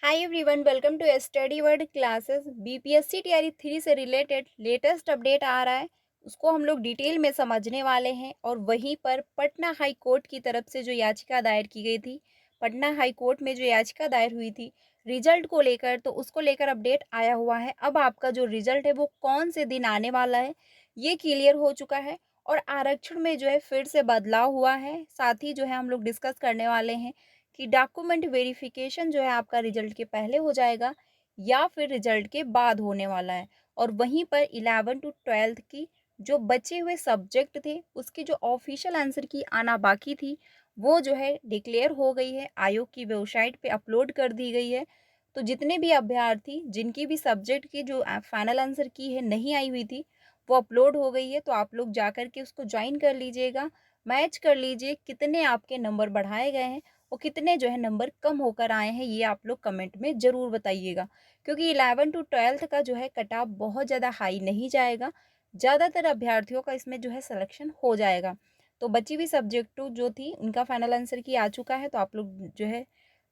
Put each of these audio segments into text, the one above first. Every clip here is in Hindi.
Hi everyone, welcome to study world classes. BPSC TRE 3 से रिलेटेड लेटेस्ट अपडेट आ रहा है, उसको हम लोग डिटेल में समझने वाले हैं। और वहीं पर पटना हाई कोर्ट की तरफ से जो याचिका दायर की गई थी, पटना हाई कोर्ट में जो याचिका दायर हुई थी रिजल्ट को लेकर, तो उसको लेकर अपडेट आया हुआ है। अब आपका जो रिजल्ट है वो कौन से दिन आने वाला है ये क्लियर हो चुका है। और आरक्षण में जो है फिर से बदलाव हुआ है। साथ ही जो है हम लोग डिस्कस करने वाले हैं कि डॉक्यूमेंट वेरिफिकेशन जो है आपका रिजल्ट के पहले हो जाएगा या फिर रिजल्ट के बाद होने वाला है। और वहीं पर 11 टू 12 की जो बचे हुए सब्जेक्ट थे उसकी जो ऑफिशियल आंसर की आना बाकी थी वो जो है डिक्लेयर हो गई है, आयोग की वेबसाइट पे अपलोड कर दी गई है। तो जितने भी अभ्यर्थी जिनकी भी सब्जेक्ट की जो फाइनल आंसर की है नहीं आई हुई थी वो अपलोड हो गई है, तो आप लोग जाकर के उसको ज्वाइन कर लीजिएगा। मैच कर लीजिए कितने आपके नंबर बढ़ाए गए हैं और कितने जो है नंबर कम होकर आए हैं, ये आप लोग कमेंट में ज़रूर बताइएगा। क्योंकि 11 टू 12 का जो है कट ऑफ बहुत ज़्यादा हाई नहीं जाएगा, ज़्यादातर अभ्यर्थियों का इसमें जो है सिलेक्शन हो जाएगा। तो बची हुई सब्जेक्ट जो थी उनका फाइनल आंसर की आ चुका है, तो आप लोग जो है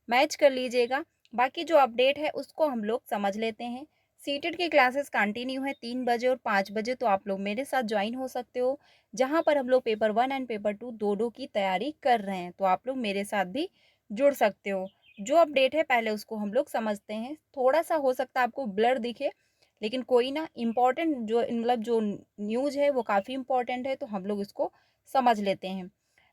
मैच कर लीजिएगा। बाकी जो अपडेट है उसको हम लोग समझ लेते हैं। सीटेट की क्लासेस कंटिन्यू है 3 बजे और 5 बजे, तो आप लोग मेरे साथ ज्वाइन हो सकते हो, जहां पर हम लोग पेपर 1 एंड पेपर 2 दो की तैयारी कर रहे हैं। तो आप लोग मेरे साथ भी जुड़ सकते हो। जो अपडेट है पहले उसको हम लोग समझते हैं। थोड़ा सा हो सकता है आपको ब्लर दिखे, लेकिन कोई ना, इम्पोर्टेंट जो मतलब जो न्यूज़ है वो काफ़ी इम्पोर्टेंट है, तो हम लोग इसको समझ लेते हैं।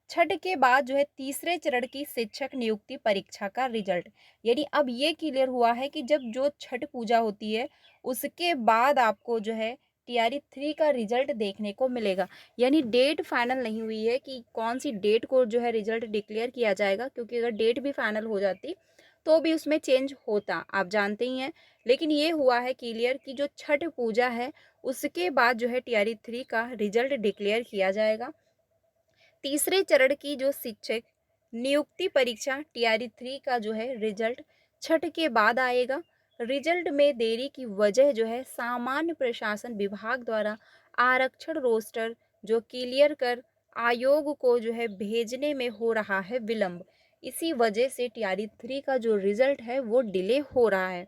छठ के बाद जो है तीसरे चरण की शिक्षक नियुक्ति परीक्षा का रिजल्ट, यानी अब ये क्लियर हुआ है कि जब जो छठ पूजा होती है उसके बाद आपको जो है टीआरई 3 का रिजल्ट देखने को मिलेगा। यानी डेट फाइनल नहीं हुई है कि कौन सी डेट को जो है रिजल्ट डिक्लेयर किया जाएगा, क्योंकि अगर डेट भी फाइनल हो जाती तो भी उसमें चेंज होता, आप जानते ही हैं। लेकिन ये हुआ है क्लियर कि जो छठ पूजा है उसके बाद जो है टीआरई 3 का रिजल्ट डिक्लेयर किया जाएगा। तीसरे चरण की जो शिक्षक नियुक्ति परीक्षा टीआरई 3 का जो है रिजल्ट छठ के बाद आएगा। रिजल्ट में देरी की वजह जो है सामान्य प्रशासन विभाग द्वारा आरक्षण रोस्टर जो क्लियर कर आयोग को जो है भेजने में हो रहा है विलंब। इसी वजह से टीआरई 3 का जो रिजल्ट है वो डिले हो रहा है।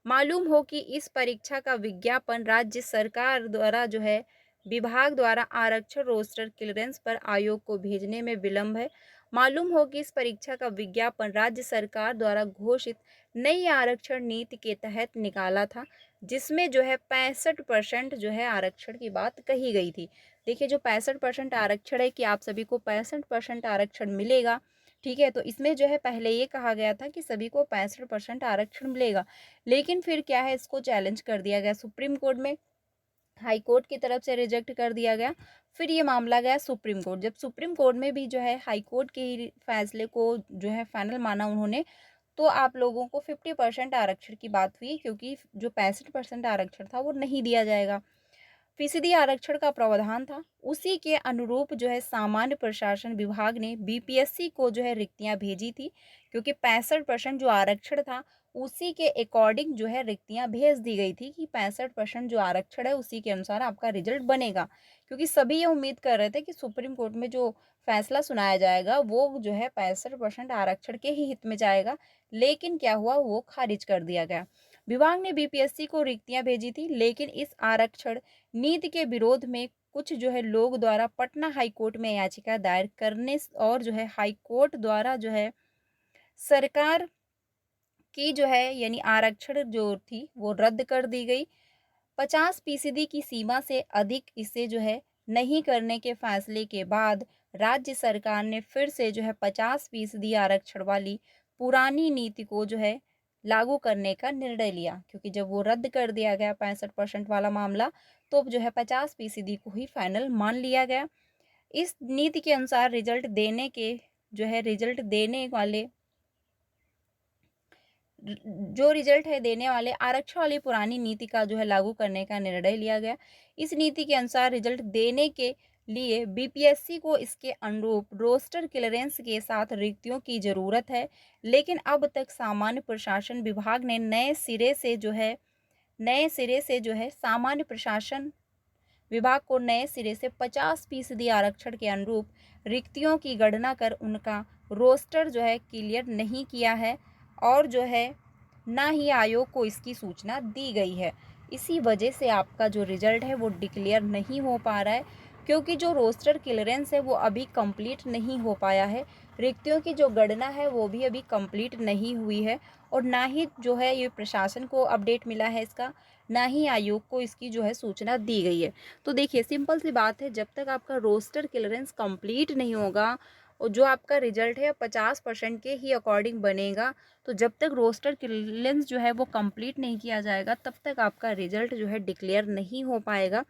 मालूम हो कि इस परीक्षा का विज्ञापन राज्य सरकार द्वारा जो है विभाग द्वारा आरक्षण रोस्टर क्लियरेंस पर आयोग को भेजने में विलंब है। मालूम हो कि इस परीक्षा का विज्ञापन राज्य सरकार द्वारा घोषित नई आरक्षण नीति के तहत निकाला था, जिसमें जो है 65% जो है आरक्षण की बात कही गई थी। देखिए, जो 65% आरक्षण है कि आप सभी को 65% आरक्षण मिलेगा, ठीक है। तो इसमें जो है पहले ये कहा गया था कि सभी को 65% आरक्षण मिलेगा, लेकिन फिर क्या है, इसको चैलेंज कर दिया गया सुप्रीम कोर्ट में, हाई कोर्ट की तरफ से रिजेक्ट कर दिया गया। फिर ये मामला गया सुप्रीम कोर्ट। जब सुप्रीम कोर्ट में भी जो है हाई कोर्ट के ही फैसले को जो है फाइनल माना उन्होंने, तो आप लोगों को 50% आरक्षण की बात हुई, क्योंकि जो 65% आरक्षण था वो नहीं दिया जाएगा। फीसदी आरक्षण का प्रावधान था, उसी के अनुरूप जो है सामान्य प्रशासन विभाग ने बीपीएससी को जो है रिक्तियां भेजी थी, क्योंकि 65% जो आरक्षण था उसी के अकॉर्डिंग जो है रिक्तियां भेज दी गई थी कि 65% जो आरक्षण है उसी के अनुसार आपका रिजल्ट बनेगा। क्योंकि सभी ये उम्मीद कर रहे थे कि सुप्रीम कोर्ट में जो फैसला सुनाया जाएगा वो जो है 65% आरक्षण के ही हित में जाएगा, लेकिन क्या हुआ, वो खारिज कर दिया गया। विभाग ने बीपीएससी को रिक्तियां भेजी थी, लेकिन इस आरक्षण नीति के विरोध में कुछ जो है लोग द्वारा पटना हाई कोर्ट में याचिका दायर करने और जो है हाई कोर्ट द्वारा जो है सरकार की जो है यानी आरक्षण जो थी वो रद्द कर दी गई। 50% की सीमा से अधिक इसे जो है नहीं करने के फैसले के बाद राज्य सरकार ने फिर से जो है 50% आरक्षण वाली पुरानी नीति को जो है लागू करने का निर्णय लिया, क्योंकि जब वो रद्द कर दिया गया 65% वाला मामला, तो जो है 50% को ही फाइनल मान लिया गया। इस नीति के अनुसार रिजल्ट देने वाले जो रिजल्ट है देने वाले आरक्षण वाली पुरानी नीति का जो है लागू करने का निर्णय लिया गया। इस नीति के अनुसार रिजल्ट देने के लिए बीपीएससी को इसके अनुरूप रोस्टर क्लियरेंस के साथ रिक्तियों की जरूरत है, लेकिन अब तक सामान्य प्रशासन विभाग ने नए सिरे से सामान्य प्रशासन विभाग को नए सिरे से 50% आरक्षण के अनुरूप रिक्तियों की गणना कर उनका रोस्टर जो है क्लियर नहीं किया है। और जो है ना ही आयोग को इसकी सूचना दी गई है। इसी वजह से आपका जो रिजल्ट है वो डिक्लेयर नहीं हो पा रहा है, क्योंकि जो रोस्टर क्लियरेंस है वो अभी कंप्लीट नहीं हो पाया है। रिक्तियों की जो गणना है वो भी अभी कंप्लीट नहीं हुई है, और ना ही जो है ये प्रशासन को अपडेट मिला है इसका, ना ही आयोग को इसकी जो है सूचना दी गई है। तो देखिए सिंपल सी बात है, जब तक आपका रोस्टर क्लियरेंस कंप्लीट नहीं होगा और जो आपका रिजल्ट है 50% के ही अकॉर्डिंग बनेगा, तो जब तक रोस्टर क्लियरेंस जो है वो कंप्लीट नहीं किया जाएगा तब तक आपका रिजल्ट जो है डिक्लेयर नहीं हो पाएगा।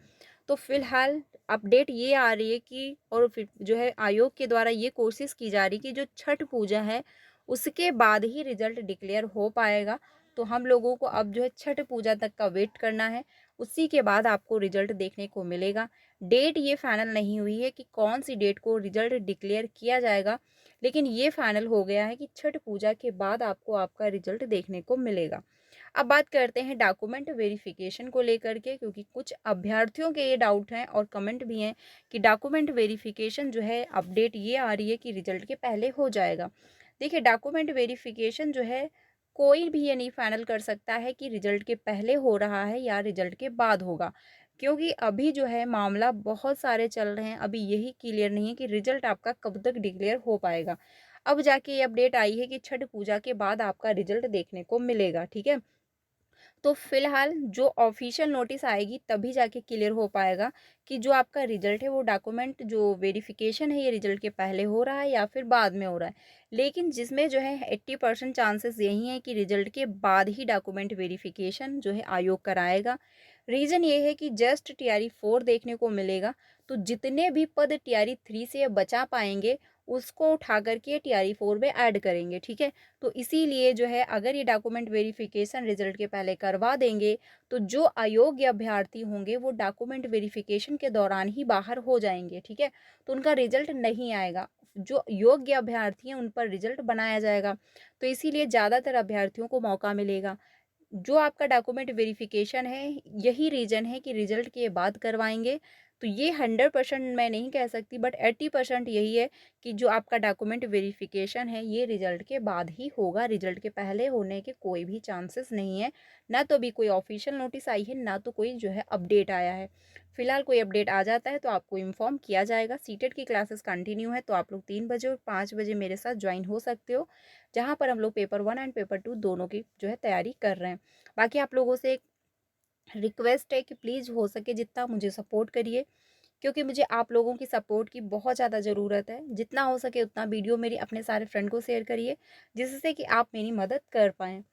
तो फिलहाल अपडेट ये आ रही है कि, और फिर जो है आयोग के द्वारा ये कोशिश की जा रही है कि जो छठ पूजा है उसके बाद ही रिजल्ट डिक्लेयर हो पाएगा। तो हम लोगों को अब जो है छठ पूजा तक का वेट करना है, उसी के बाद आपको रिजल्ट देखने को मिलेगा। डेट ये फाइनल नहीं हुई है कि कौन सी डेट को रिजल्ट डिक्लेयर किया जाएगा, लेकिन ये फाइनल हो गया है कि छठ पूजा के बाद आपको आपका रिजल्ट देखने को मिलेगा। अब बात करते हैं डॉक्यूमेंट वेरिफिकेशन को लेकर के, क्योंकि कुछ अभ्यर्थियों के ये डाउट हैं और कमेंट भी हैं कि डॉक्यूमेंट वेरिफिकेशन जो है अपडेट ये आ रही है कि रिजल्ट के पहले हो जाएगा। देखिए डॉक्यूमेंट वेरिफिकेशन जो है कोई भी ये नहीं फाइनल कर सकता है कि रिजल्ट के पहले हो रहा है या रिजल्ट के बाद होगा, क्योंकि अभी जो है मामला बहुत सारे चल रहे हैं। अभी यही क्लियर नहीं है कि रिजल्ट आपका कब तक डिक्लेयर हो पाएगा। अब जाके ये अपडेट आई है कि छठ पूजा के बाद आपका रिजल्ट देखने को मिलेगा, ठीक है। तो फिलहाल जो ऑफिशियल नोटिस आएगी तभी जाके क्लियर हो पाएगा कि जो आपका रिजल्ट है वो डॉक्यूमेंट जो वेरिफिकेशन है ये रिजल्ट के पहले हो रहा है या फिर बाद में हो रहा है। लेकिन जिसमें जो है 80% चांसेस यही है कि रिजल्ट के बाद ही डॉक्यूमेंट वेरिफिकेशन जो है आयोग कराएगा। रीज़न ये है कि जस्ट TRE 4 देखने को मिलेगा, तो जितने भी पद TRE 3 से बचा पाएंगे उसको उठा करके TRE 4 में ऐड करेंगे, ठीक है। तो इसीलिए जो है अगर ये डॉक्यूमेंट वेरिफिकेशन रिजल्ट के पहले करवा देंगे तो जो अयोग्य अभ्यर्थी होंगे वो डॉक्यूमेंट वेरिफिकेशन के दौरान ही बाहर हो जाएंगे, ठीक है। तो उनका रिजल्ट नहीं आएगा, जो योग्य अभ्यर्थी हैं उन पर रिजल्ट बनाया जाएगा। तो इसीलिए ज़्यादातर अभ्यर्थियों को मौका मिलेगा। जो आपका डॉक्यूमेंट वेरिफिकेशन है यही रीज़न है कि रिजल्ट के बाद करवाएंगे। तो ये 100% मैं नहीं कह सकती, बट 80% यही है कि जो आपका डॉक्यूमेंट वेरिफिकेशन है ये रिजल्ट के बाद ही होगा। रिजल्ट के पहले होने के कोई भी चांसेस नहीं है। ना तो अभी कोई ऑफिशियल नोटिस आई है, ना तो कोई जो है अपडेट आया है। फिलहाल कोई अपडेट आ जाता है तो आपको इन्फॉर्म किया जाएगा। सीटेट की क्लासेस कंटिन्यू है, तो आप लोग 3 बजे और 5 बजे मेरे साथ ज्वाइन हो सकते हो, जहाँ पर हम लोग पेपर 1 एंड पेपर 2 दोनों की जो है तैयारी कर रहे हैं। बाकी आप लोगों से एक रिक्वेस्ट है कि प्लीज़ हो सके जितना मुझे सपोर्ट करिए, क्योंकि मुझे आप लोगों की सपोर्ट की बहुत ज़्यादा ज़रूरत है। जितना हो सके उतना वीडियो मेरी अपने सारे फ्रेंड को शेयर करिए, जिससे कि आप मेरी मदद कर पाएँ।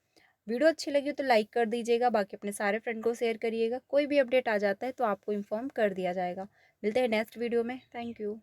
वीडियो अच्छी लगी हो तो लाइक कर दीजिएगा, बाकी अपने सारे फ्रेंड को शेयर करिएगा। कोई भी अपडेट आ जाता है तो आपको इन्फॉर्म कर दिया जाएगा। मिलते हैं नेक्स्ट वीडियो में। Thank you.